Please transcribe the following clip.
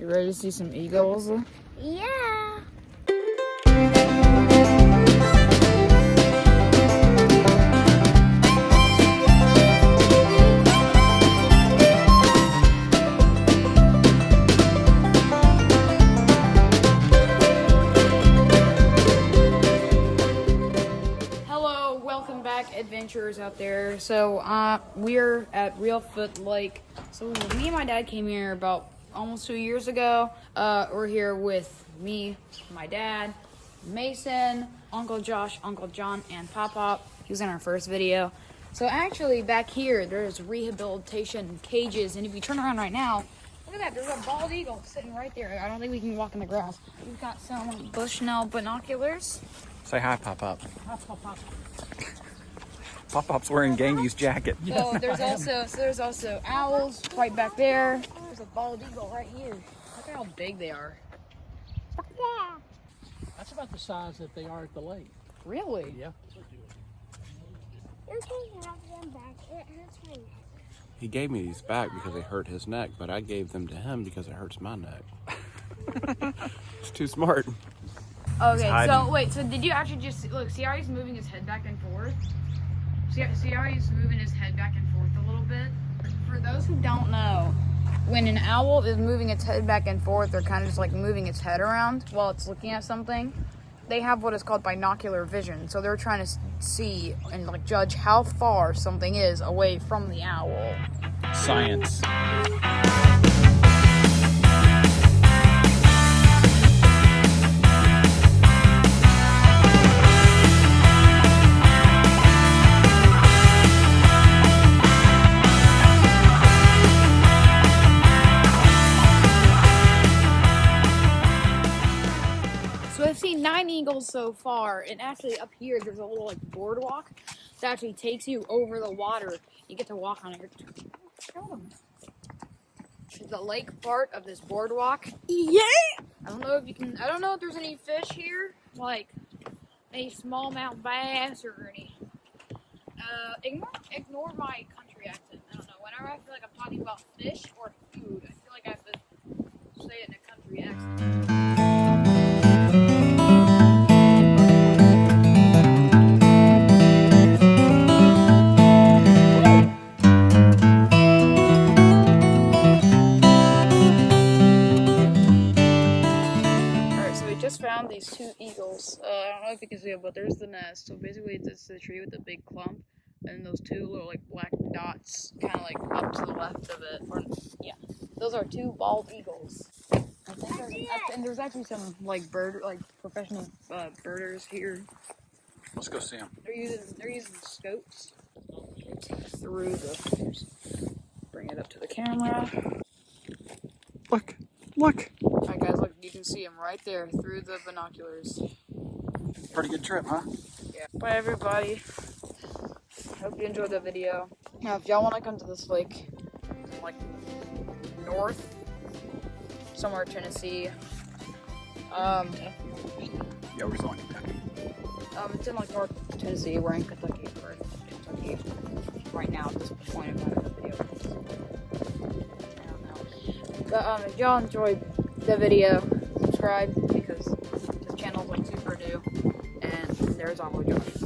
You ready to see some eagles? Yeah. Hello, welcome back, adventurers out there. So, we're at Reelfoot Lake. So, me and my dad came here about almost 2 years ago. We're here with me, my dad, Mason, Uncle Josh, Uncle John, and Pop Pop. He was in our first video. So, actually, back here, there's rehabilitation cages. And if you turn around right now, look at that. There's a bald eagle sitting right there. I don't think we can walk in the grass. We've got some Bushnell binoculars. Say hi, Pop Pop. Hi, Pop Pop. Pop Pop's wearing Gangy's jacket. So there's also owls right back there. There's a bald eagle right here. Look at how big they are. That's about the size that they are at the lake. Really? Yeah. You can have them back. It hurts my neck. He gave me these back because they hurt his neck, but I gave them to him because it hurts my neck. It's too smart. Okay, so wait, so did you actually just look? See how he's moving his head back and forth? See how he's moving his head back and forth a little bit? For those who don't know, when an owl is moving its head back and forth, they're kind of just like moving its head around while it's looking at something. They have what is called binocular vision, so they're trying to see and like judge how far something is away from the owl. Science. So I've seen 9 eagles so far, and actually up here there's a little like boardwalk that actually takes you over the water. You get to walk on it. Show them. The lake part of this boardwalk. Yeah. I don't know if there's any fish here, like any smallmouth bass or any. Ignore my country accent. I don't know. Whenever I feel like I'm talking about fish or food, I feel like I have to say it in a country accent. Just found these 2 eagles. I don't know if you can see it, but there's the nest. So basically it's the tree with the big clump and those 2 little like black dots kind of like up to the left of it. Or, yeah, those are 2 bald eagles. And there's actually some like professional birders here. Let's go see him. They're using scopes through the. Bring it up to the camera. Look. Alright guys, look, you can see them right there through the binoculars. Pretty good trip, huh? Yeah. Bye everybody. Hope you enjoyed the video. Now if y'all want to come to this lake, like north, somewhere in Tennessee. Yeah, we're still in Kentucky. It's in like North Tennessee. We're in Kentucky. Right now at this point of the video. But if y'all enjoyed the video, subscribe because this channel is like super new. And there's Uncle Josh.